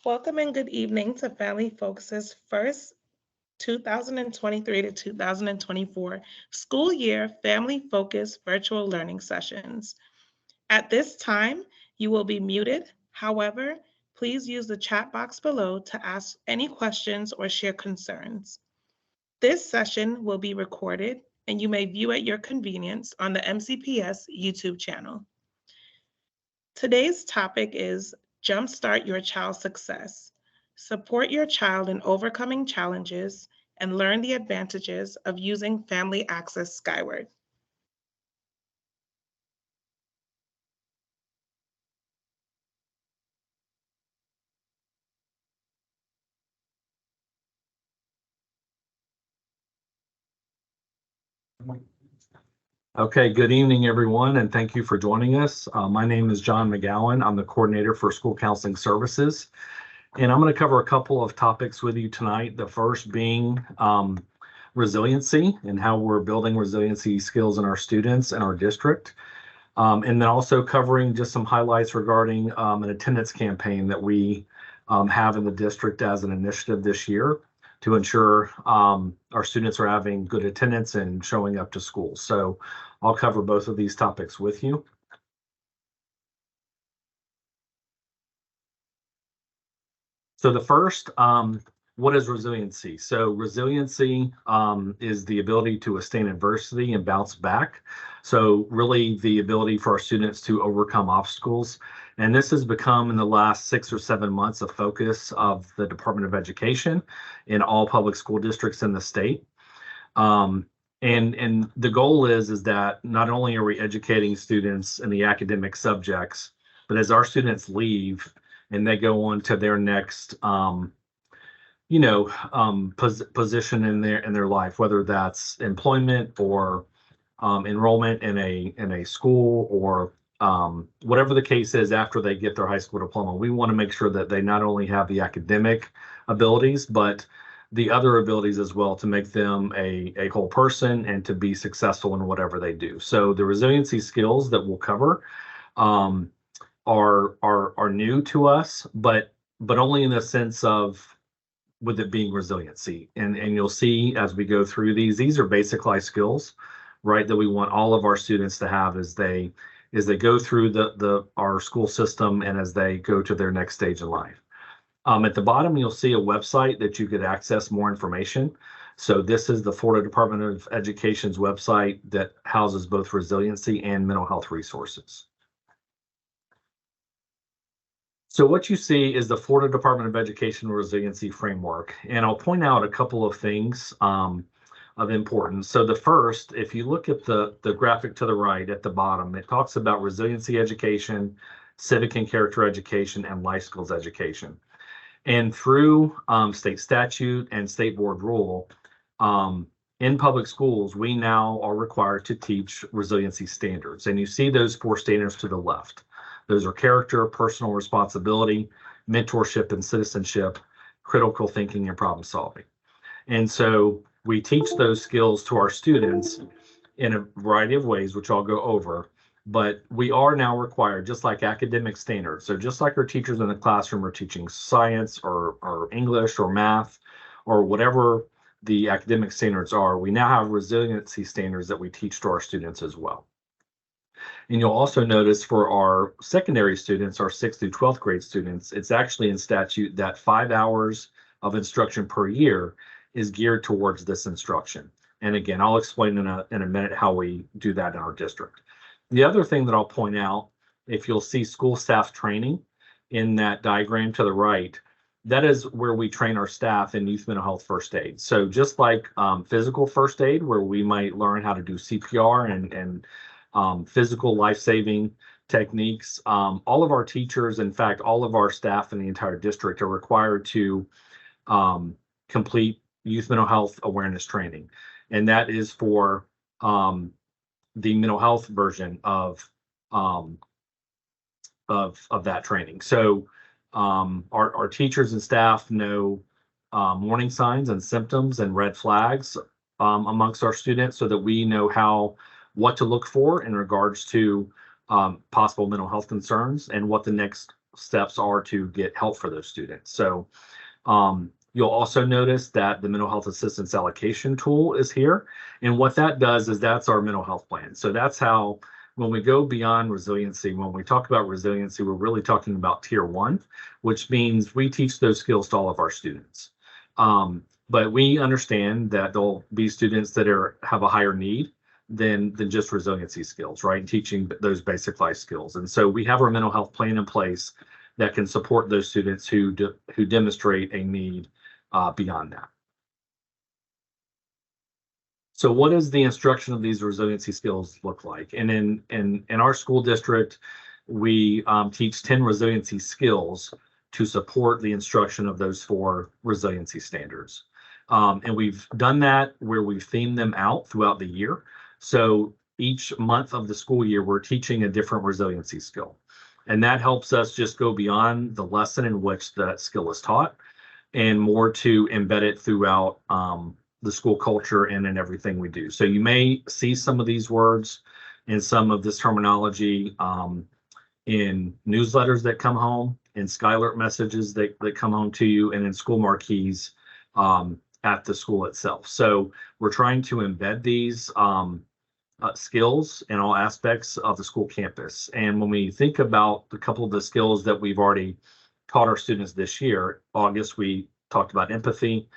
Welcome and good evening to Family Focus's first 2023 to 2024 school year Family Focus virtual learning sessions. At this time, you will be muted. However, please use the chat box below to ask any questions or share concerns. This session will be recorded and you may view at your convenience on the MCPS YouTube channel. Today's topic is Jumpstart Your Child's Success. Support your child in overcoming challenges and learn the advantages of using Family Access Skyward. Okay, good evening, everyone, and thank you for joining us. My name is John McGowan. I'm the coordinator for School Counseling Services, and I'm going to cover a couple of topics with you tonight. The first being resiliency and how we're building resiliency skills in our students and our district, and then also covering just some highlights regarding an attendance campaign that we have in the district as an initiative this year to ensure our students are having good attendance and showing up to school. So I'll cover both of these topics with you. So the first, what is resiliency? So resiliency is the ability to withstand adversity and bounce back. So really the ability for our students to overcome obstacles. And this has become in the last 6 or 7 months a focus of the Department of Education in all public school districts in the state. And the goal is that not only are we educating students in the academic subjects, but as our students leave and they go on to their next position in their life, whether that's employment or enrollment in a school or whatever the case is after they get their high school diploma. We want to make sure that they not only have the academic abilities, but the other abilities as well to make them a whole person and to be successful in whatever they do. So the resiliency skills that we'll cover are new to us, but only in the sense of with it being resiliency. And you'll see as we go through these are basic life skills, right, that we want all of our students to have as they go through our school system and as they go to their next stage in life. At the bottom, you'll see a website that you could access more information. So this is the Florida Department of Education's website that houses both resiliency and mental health resources. So what you see is the Florida Department of Education Resiliency Framework. And I'll point out a couple of things of importance. So the first, if you look at the graphic to the right at the bottom, it talks about resiliency education, civic and character education, and life skills education. And through state statute and state board rule, in public schools, we now are required to teach resiliency standards. And you see those 4 standards to the left. Those are character, personal responsibility, mentorship and citizenship, critical thinking, and problem solving. And so we teach those skills to our students in a variety of ways, which I'll go over. But we are now required, just like academic standards. So just like our teachers in the classroom are teaching science or English or math or whatever the academic standards are, we now have resiliency standards that we teach to our students as well. And you'll also notice for our secondary students, our 6th through 12th grade students, it's actually in statute that 5 hours of instruction per year is geared towards this instruction. And again, I'll explain in a minute how we do that in our district. The other thing that I'll point out, if you'll see school staff training in that diagram to the right, that is where we train our staff in youth mental health first aid. So just like physical first aid, where we might learn how to do CPR and physical life-saving techniques, all of our teachers, in fact, all of our staff in the entire district are required to complete youth mental health awareness training. And that is for the mental health version of that training. So our teachers and staff know warning signs and symptoms and red flags amongst our students so that we know what to look for in regards to possible mental health concerns and what the next steps are to get help for those students. So you'll also notice that the mental health assistance allocation tool is here. And what that does is that's our mental health plan. So that's how, when we go beyond resiliency, when we talk about resiliency, we're really talking about tier 1, which means we teach those skills to all of our students. But we understand that there'll be students that have a higher need than just resiliency skills, right? Teaching those basic life skills. And so we have our mental health plan in place that can support those students who demonstrate a need beyond that. So what does the instruction of these resiliency skills look like? And in our school district, we teach 10 resiliency skills to support the instruction of those 4 resiliency standards. And we've done that where we've themed them out throughout the year. So each month of the school year, we're teaching a different resiliency skill. And that helps us just go beyond the lesson in which that skill is taught and more to embed it throughout the school culture and in everything we do. So you may see some of these words and some of this terminology in newsletters that come home, in Skylert messages that come home to you, and in school marquees at the school itself. So we're trying to embed these skills in all aspects of the school campus. And when we think about a couple of the skills that we've already taught our students this year, August, we talked about empathy.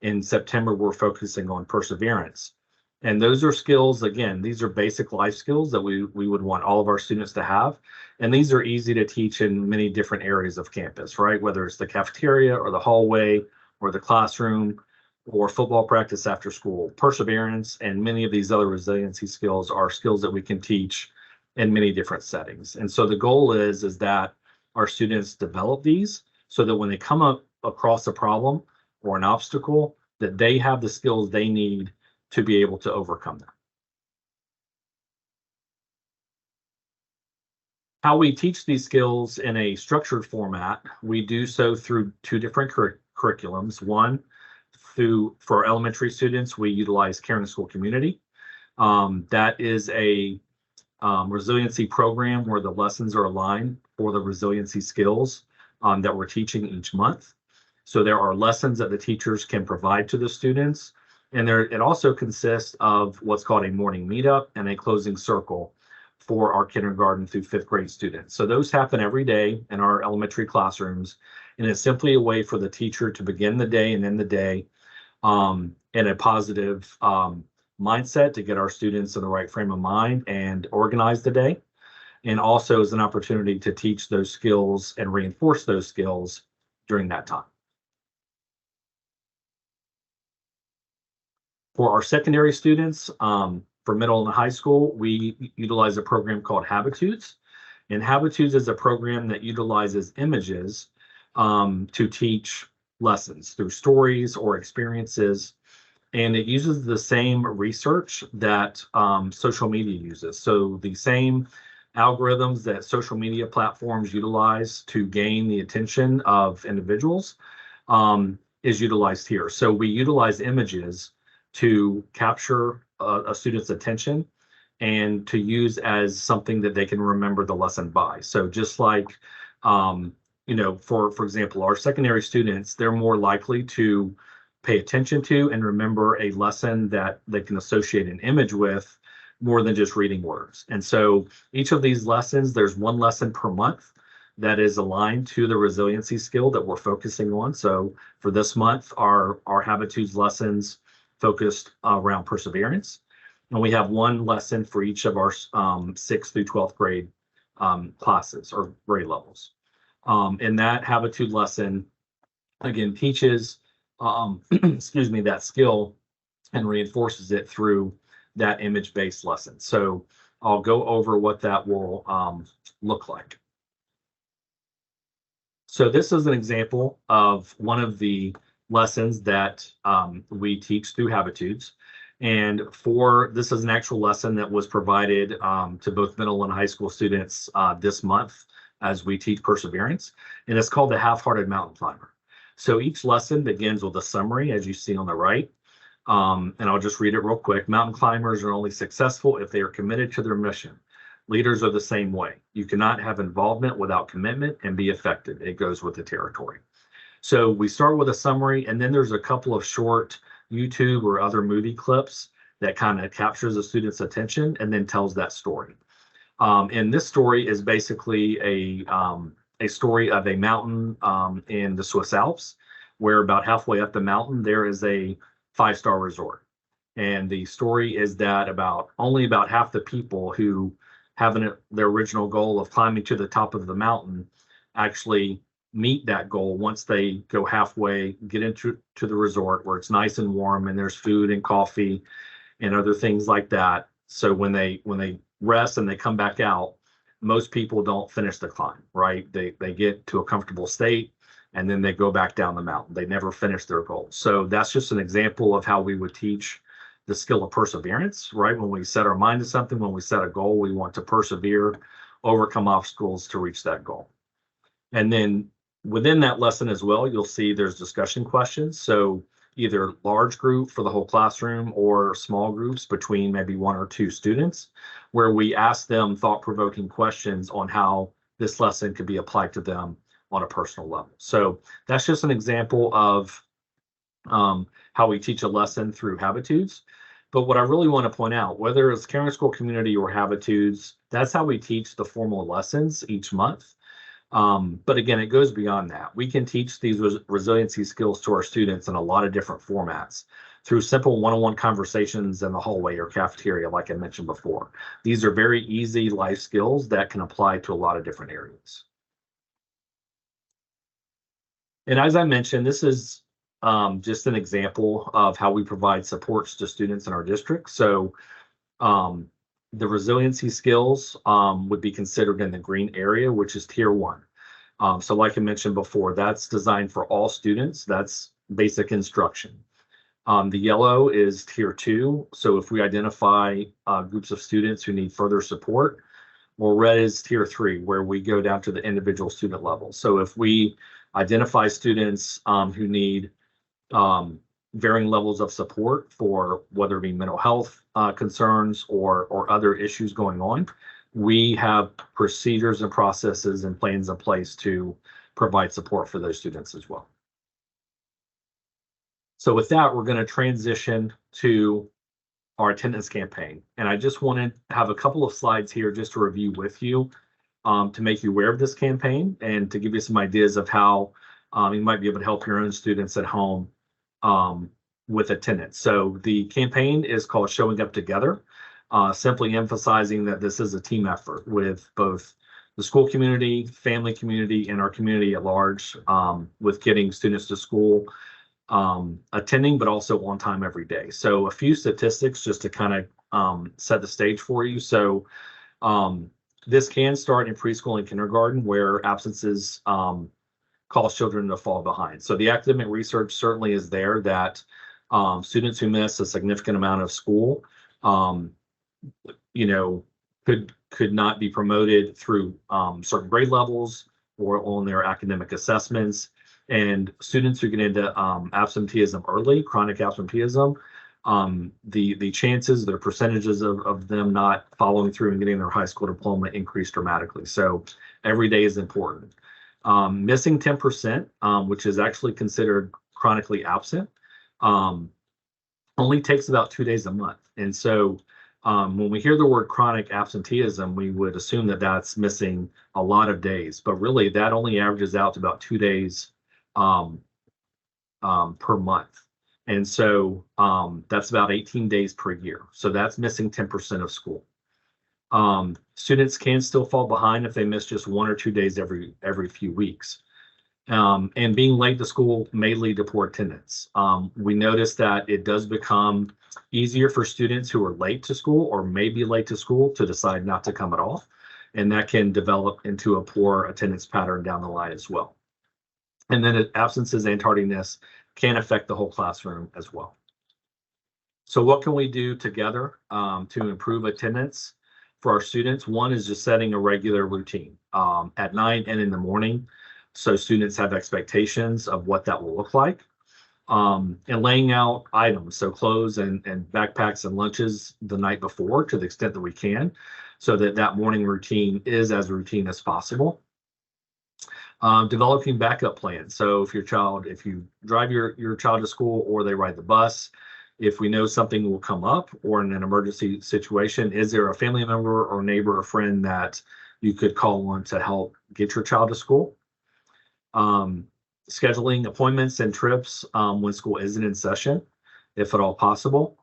In September, we're focusing on perseverance. And those are skills, again, these are basic life skills that we would want all of our students to have. And these are easy to teach in many different areas of campus, right? Whether it's the cafeteria or the hallway or the classroom or football practice after school. Perseverance and many of these other resiliency skills are skills that we can teach in many different settings. And so the goal is that our students develop these so that when they come up across a problem or an obstacle, that they have the skills they need to be able to overcome that. How we teach these skills in a structured format, we do so through 2 different curriculums. One, for elementary students, we utilize Caring School Community. That is a resiliency program where the lessons are aligned for the resiliency skills that we're teaching each month. So there are lessons that the teachers can provide to the students. And it also consists of what's called a morning meetup and a closing circle for our kindergarten through 5th grade students. So those happen every day in our elementary classrooms. And it's simply a way for the teacher to begin the day and end the day in a positive mindset to get our students in the right frame of mind and organize the day. And also as an opportunity to teach those skills and reinforce those skills during that time. For our secondary students, for middle and high school, we utilize a program called Habitudes. And Habitudes is a program that utilizes images to teach lessons through stories or experiences. And it uses the same research that social media uses. So the same algorithms that social media platforms utilize to gain the attention of individuals is utilized here. So we utilize images to capture a student's attention and to use as something that they can remember the lesson by. So just like, for example, our secondary students, they're more likely to pay attention to and remember a lesson that they can associate an image with more than just reading words. And so each of these lessons, there's 1 lesson per month that is aligned to the resiliency skill that we're focusing on. So for this month, our Habitudes lessons focused around perseverance. And we have 1 lesson for each of our 6th through 12th grade classes or grade levels. And that Habitude lesson, again, teaches, that skill and reinforces it through that image-based lesson. So I'll go over what that will look like. So this is an example of one of the lessons that we teach through Habitudes. And this is an actual lesson that was provided to both middle and high school students this month as we teach perseverance. And it's called the Half-Hearted Mountain Climber. So each lesson begins with a summary, as you see on the right. And I'll just read it real quick. Mountain climbers are only successful if they are committed to their mission. Leaders are the same way. You cannot have involvement without commitment and be effective. It goes with the territory. So we start with a summary, and then there's a couple of short YouTube or other movie clips that kind of captures the student's attention and then tells that story. And this story is basically a story of a mountain in the Swiss Alps, where about halfway up the mountain, there is a 5-star resort. And the story is that only about half the people who have their original goal of climbing to the top of the mountain actually meet that goal once they go halfway, get into the resort where it's nice and warm and there's food and coffee and other things like that. So when they rest and they come back out, most people don't finish the climb, right? They get to a comfortable state and then they go back down the mountain. They never finish their goal. So that's just an example of how we would teach the skill of perseverance, right? When we set our mind to something, when we set a goal, we want to persevere, overcome obstacles to reach that goal. And then within that lesson as well, you'll see there's discussion questions. So either large group for the whole classroom or small groups between maybe 1 or 2 students, where we ask them thought-provoking questions on how this lesson could be applied to them on a personal level. So that's just an example of how we teach a lesson through Habitudes. But what I really want to point out, whether it's Caring School Community or Habitudes, that's how we teach the formal lessons each month. But again, it goes beyond that. We can teach these resiliency skills to our students in a lot of different formats through simple one-on-one conversations in the hallway or cafeteria, like I mentioned before. These are very easy life skills that can apply to a lot of different areas. And as I mentioned, this is just an example of how we provide supports to students in our district. So the resiliency skills would be considered in the green area, which is tier 1. So like I mentioned before, that's designed for all students. That's basic instruction. The yellow is tier 2. So if we identify groups of students who need further support, well, red is tier 3, where we go down to the individual student level. So if we identify students who need varying levels of support for whether it be mental health concerns or other issues going on, we have procedures and processes and plans in place to provide support for those students as well. So with that, we're going to transition to our attendance campaign. And I just wanted to have a couple of slides here just to review with you to make you aware of this campaign and to give you some ideas of how you might be able to help your own students at home with attendance. So the campaign is called Showing Up Together, simply emphasizing that this is a team effort with both the school community, family community, and our community at large, with getting students to school, attending, but also on time every day. So a few statistics just to kind of set the stage for you. So this can start in preschool and kindergarten, where absences cause children to fall behind. So the academic research certainly is there that students who miss a significant amount of school, could not be promoted through certain grade levels or on their academic assessments. And students who get into absenteeism early, chronic absenteeism, the chances, the percentages of them not following through and getting their high school diploma increase dramatically. So every day is important. Missing 10%, which is actually considered chronically absent, only takes about 2 days a month. And so when we hear the word chronic absenteeism, we would assume that that's missing a lot of days, but really that only averages out to about 2 days per month. And so that's about 18 days per year. So that's missing 10% of school. Students can still fall behind if they miss just 1 or 2 days every few weeks. And being late to school may lead to poor attendance. We notice that it does become easier for students who are late to school or may be late to school to decide not to come at all. And that can develop into a poor attendance pattern down the line as well. And then absences and tardiness can affect the whole classroom as well. So what can we do together to improve attendance for our students? One is just setting a regular routine at night and in the morning, so students have expectations of what that will look like, and laying out items, so clothes and backpacks and lunches the night before to the extent that we can. so that that morning routine is as routine as possible. Developing backup plans. So if you drive your child to school or they ride the bus, if we know something will come up or in an emergency situation, is there a family member or neighbor or friend that you could call on to help get your child to school? Scheduling appointments and trips when school isn't in session, if at all possible.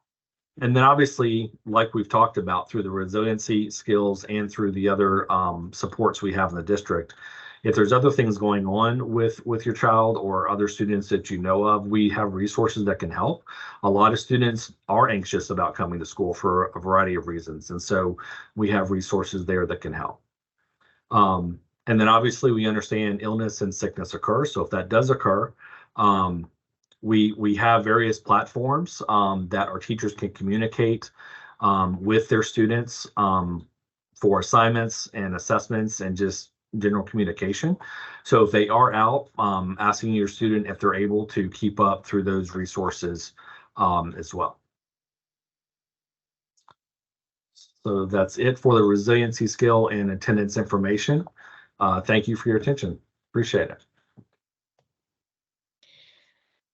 And then obviously, like we've talked about through the resiliency skills and through the other supports we have in the district, if there's other things going on with your child or other students that you know of, we have resources that can help. A lot of students are anxious about coming to school for a variety of reasons. And so we have resources there that can help. And then obviously we understand illness and sickness occur. So if that does occur, we have various platforms that our teachers can communicate with their students for assignments and assessments and just general communication. So if they are out, asking your student if they're able to keep up through those resources as well. So that's it for the resiliency skill and attendance information. Thank you for your attention. Appreciate it.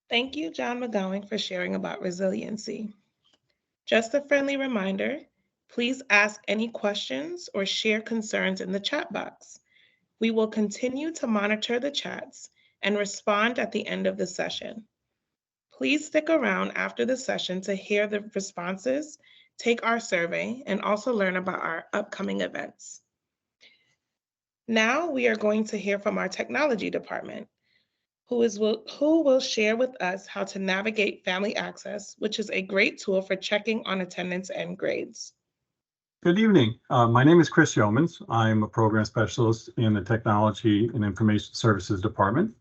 Thank you, John McGowan, for sharing about resiliency. Just a friendly reminder, please ask any questions or share concerns in the chat box. We will continue to monitor the chats and respond at the end of the session. Please stick around after the session to hear the responses, take our survey, and also learn about our upcoming events. Now we are going to hear from our technology department, who will share with us how to navigate Family Access, which is a great tool for checking on attendance and grades. Good evening. My name is Chris Yeomans. I'm a program specialist in the Technology and Information Services Department,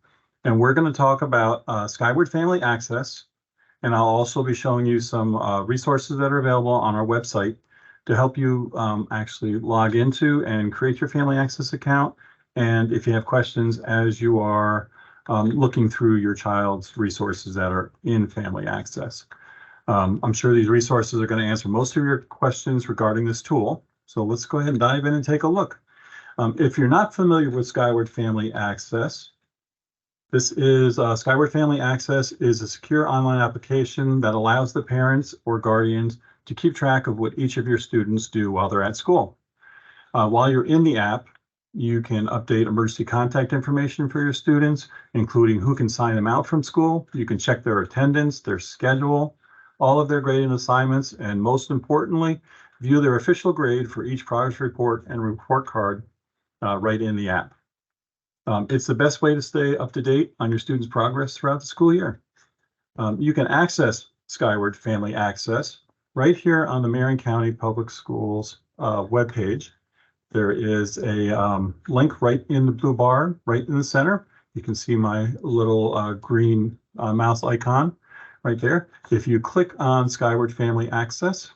and we're going to talk about Skyward Family Access, and I'll also be showing you some resources that are available on our website to help you actually log into and create your Family Access account, and if you have questions as you are looking through your child's resources that are in Family Access. I'm sure these resources are going to answer most of your questions regarding this tool. So let's go ahead and dive in and take a look. If you're not familiar with Skyward Family Access, this is Skyward Family Access is a secure online application that allows the parents or guardians to keep track of what each of your students do while they're at school. While you're in the app, you can update emergency contact information for your students, including who can sign them out from school. You can check their attendance, their schedule, all of their grading assignments, and most importantly, view their official grade for each progress report and report card right in the app. It's the best way to stay up to date on your students' progress throughout the school year. You can access Skyward Family Access right here on the Marion County Public Schools webpage. There is a link right in the blue bar, right in the center. You can see my little green mouse icon right there. If you click on Skyward Family Access,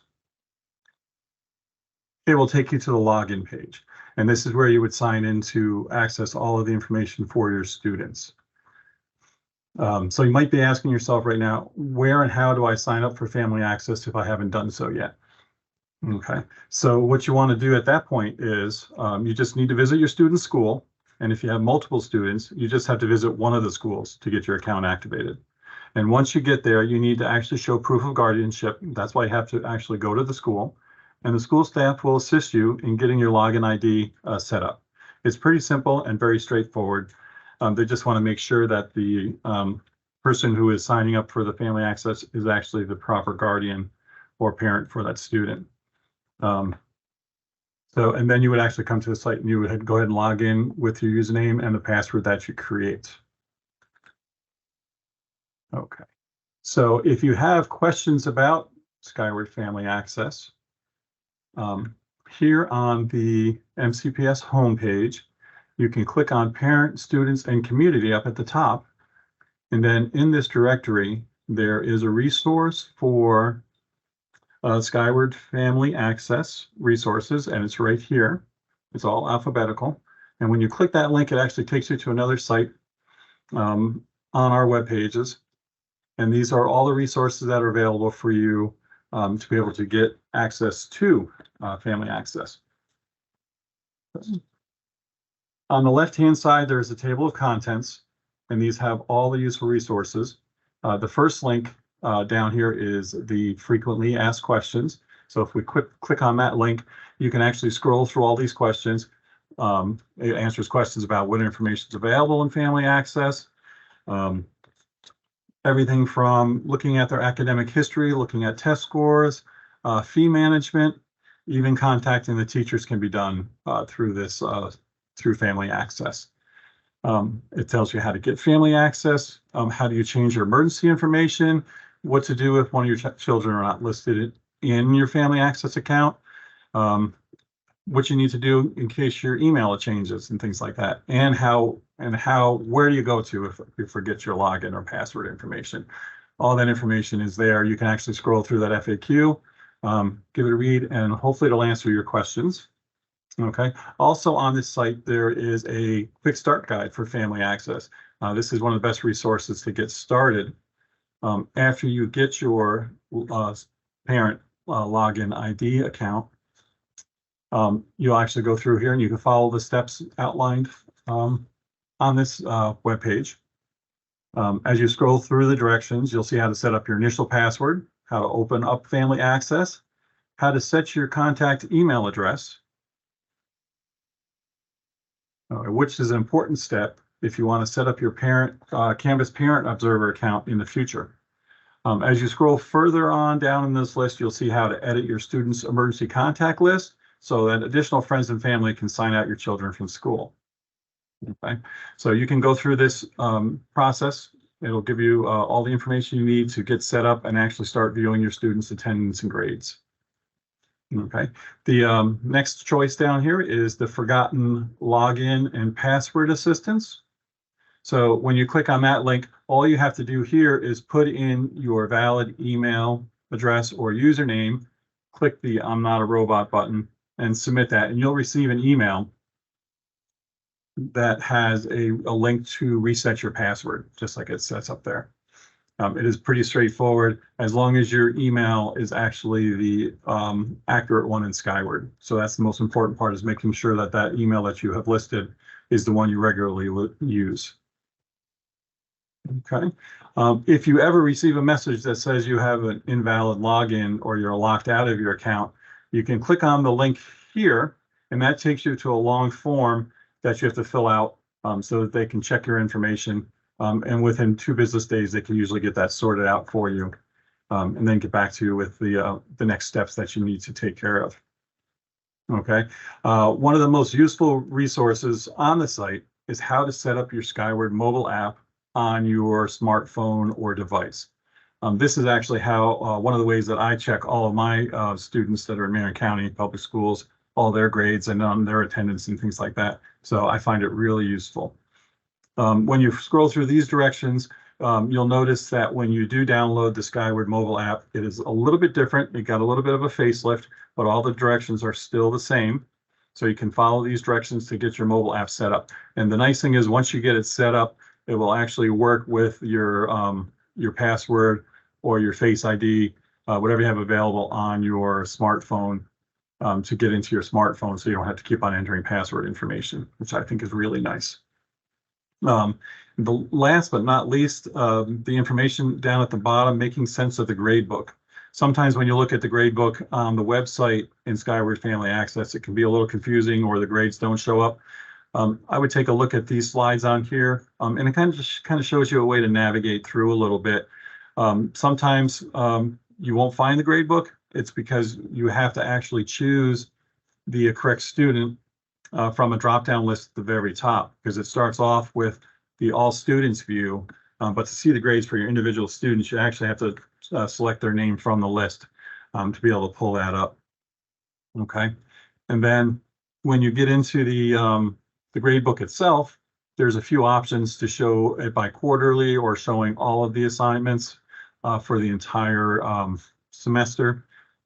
it will take you to the login page. And this is where you would sign in to access all of the information for your students. So you might be asking yourself right now, where and how do I sign up for Family Access if I haven't done so yet? Okay, so what you want to do at that point is you just need to visit your student's school. And if you have multiple students, you just have to visit one of the schools to get your account activated. And once you get there, you need to actually show proof of guardianship. That's why you have to actually go to the school. And the school staff will assist you in getting your login ID set up. It's pretty simple and very straightforward. They just want to make sure that the person who is signing up for the Family Access is actually the proper guardian or parent for that student. And then you would actually come to the site and you would go ahead and log in with your username and the password that you create. Okay, so if you have questions about Skyward Family Access, here on the MCPS homepage, you can click on Parent, Students, and Community up at the top. And then in this directory, there is a resource for Skyward Family Access resources, and it's right here. It's all alphabetical. And when you click that link, it actually takes you to another site on our web pages. And these are all the resources that are available for you to be able to get access to Family Access. On the left-hand side, there's a table of contents, and these have all the useful resources. The first link down here is the frequently asked questions. So if we click on that link, you can actually scroll through all these questions. It answers questions about what information is available in Family Access. Everything from looking at their academic history, looking at test scores, fee management, even contacting the teachers can be done through this through Family Access. It tells you how to get Family Access, how do you change your emergency information, what to do if one of your children are not listed in your Family Access account, what you need to do in case your email changes and things like that, and where do you go to if you forget your login or password information. All that information is there. You can actually scroll through that FAQ, give it a read, and hopefully it'll answer your questions. Okay. Also on this site, there is a quick start guide for Family Access. This is one of the best resources to get started. After you get your parent login ID account, you'll actually go through here and you can follow the steps outlined on this web page. As you scroll through the directions, you'll see how to set up your initial password, how to open up Family Access, how to set your contact email address, which is an important step if you want to set up your Canvas Parent Observer account in the future. As you scroll further on down in this list, you'll see how to edit your student's emergency contact list so that additional friends and family can sign out your children from school. Okay, so you can go through this process. It'll give you all the information you need to get set up and actually start viewing your students' attendance and grades. Okay, the next choice down here is the forgotten login and password assistance. So when you click on that link, all you have to do here is put in your valid email address or username, click the I'm not a robot button, and submit that, and you'll receive an email that has a link to reset your password, just like it says up there. It is pretty straightforward as long as your email is actually the accurate one in Skyward. So that's the most important part, is making sure that that email that you have listed is the one you regularly use. Okay. If you ever receive a message that says you have an invalid login or you're locked out of your account, you can click on the link here, and that takes you to a long form that you have to fill out so that they can check your information. And within 2 business days, they can usually get that sorted out for you, and then get back to you with the next steps that you need to take care of. Okay. One of the most useful resources on the site is how to set up your Skyward mobile app on your smartphone or device. This is actually how one of the ways that I check all of my students that are in Marion County Public Schools, all their grades and their attendance and things like that. So I find it really useful. When you scroll through these directions, you'll notice that when you do download the Skyward mobile app, it is a little bit different. It got a little bit of a facelift, but all the directions are still the same. So you can follow these directions to get your mobile app set up. And the nice thing is, once you get it set up, it will actually work with your password or your Face ID, whatever you have available on your smartphone, to get into your smartphone, so you don't have to keep on entering password information, which I think is really nice. The last but not least, the information down at the bottom, making sense of the grade book. Sometimes when you look at the grade book on the website in Skyward Family Access, it can be a little confusing or the grades don't show up. I would take a look at these slides on here, and it kind of shows you a way to navigate through a little bit. Sometimes you won't find the grade book. It's because you have to actually choose the correct student from a drop-down list at the very top, because it starts off with the all students view, but to see the grades for your individual students, you actually have to select their name from the list to be able to pull that up. Okay, and then when you get into the grade book itself, there's a few options to show it by quarterly or showing all of the assignments for the entire semester.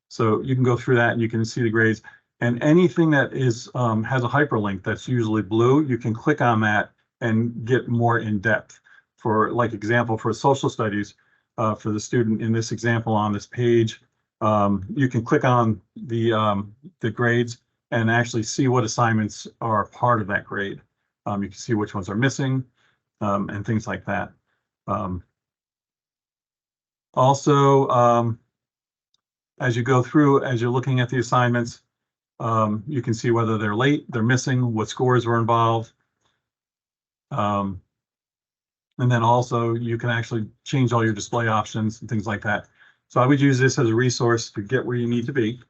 So you can go through that and you can see the grades. And anything that is has a hyperlink that's usually blue, you can click on that and get more in depth. For like example, for social studies, for the student in this example on this page, you can click on the grades and actually see what assignments are part of that grade. You can see which ones are missing, and things like that. Also, as you go through, as you're looking at the assignments, you can see whether they're late, they're missing, what scores were involved. And then also you can actually change all your display options and things like that. So I would use this as a resource to get where you need to be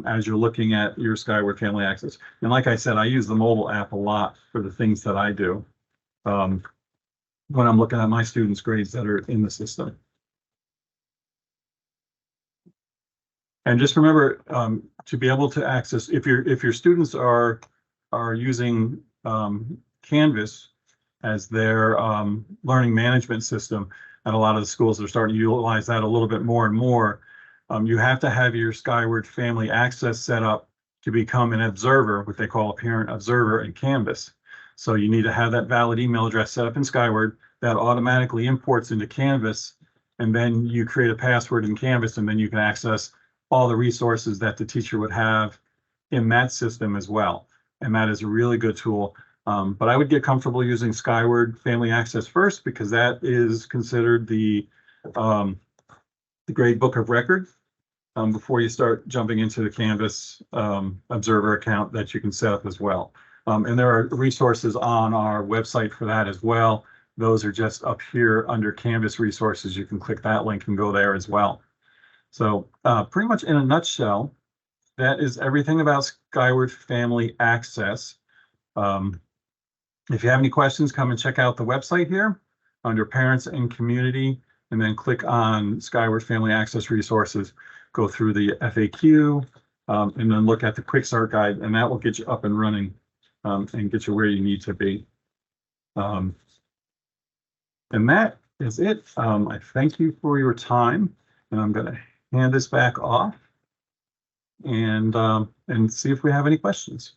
as you're looking at your Skyward Family Access. And like I said, I use the mobile app a lot for the things that I do when I'm looking at my students' grades that are in the system. And just remember to be able to access, if your students are using Canvas as their learning management system, and a lot of the schools are starting to utilize that a little bit more and more, you have to have your Skyward Family Access set up to become an observer, what they call a parent observer in Canvas. So you need to have that valid email address set up in Skyward that automatically imports into Canvas, and then you create a password in Canvas, and then you can access all the resources that the teacher would have in that system as well. And that is a really good tool. But I would get comfortable using Skyward Family Access first, because that is considered the grade book of record before you start jumping into the Canvas Observer account that you can set up as well. And there are resources on our website for that as well. Those are just up here under Canvas resources. You can click that link and go there as well. So pretty much in a nutshell, that is everything about Skyward Family Access. If you have any questions, come and check out the website here under Parents and Community, and then click on Skyward Family Access Resources, go through the FAQ, and then look at the Quick Start Guide, and that will get you up and running and get you where you need to be. And that is it. I thank you for your time, and I'm going to hand this back off and see if we have any questions.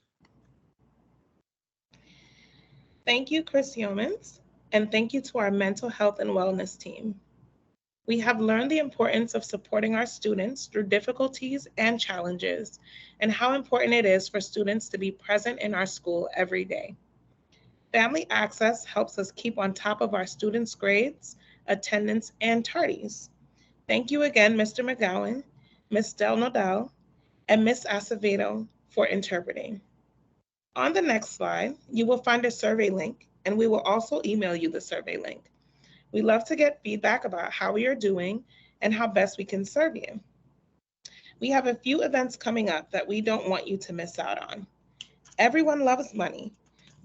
Thank you, Chris Yeomans, and thank you to our mental health and wellness team. We have learned the importance of supporting our students through difficulties and challenges, and how important it is for students to be present in our school every day. Family Access helps us keep on top of our students' grades, attendance, and tardies. Thank you again, Mr. McGowan, Ms. Del Nodal, and Ms. Acevedo for interpreting. On the next slide, you will find a survey link, and we will also email you the survey link. We love to get feedback about how we are doing and how best we can serve you. We have a few events coming up that we don't want you to miss out on. Everyone loves money.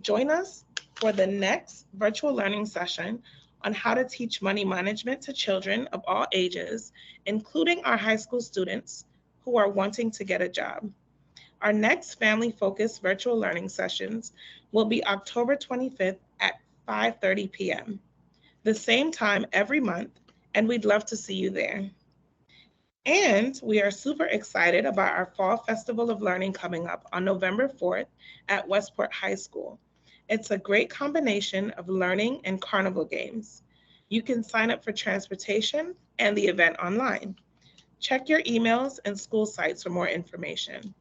Join us for the next virtual learning session on how to teach money management to children of all ages, including our high school students who are wanting to get a job. Our next family-focused virtual learning sessions will be October 25th at 5:30 p.m., the same time every month, and we'd love to see you there. And we are super excited about our Fall Festival of Learning coming up on November 4th at Westport High School. It's a great combination of learning and carnival games. You can sign up for transportation and the event online. Check your emails and school sites for more information.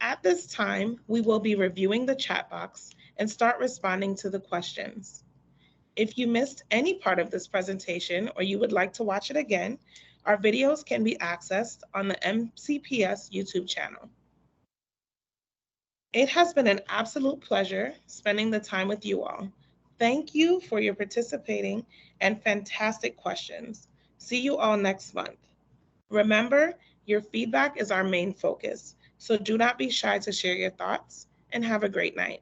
At this time, we will be reviewing the chat box and start responding to the questions. If you missed any part of this presentation or you would like to watch it again, our videos can be accessed on the MCPS YouTube channel. It has been an absolute pleasure spending the time with you all. Thank you for your participating and fantastic questions. See you all next month. Remember, your feedback is our main focus, so do not be shy to share your thoughts, and have a great night.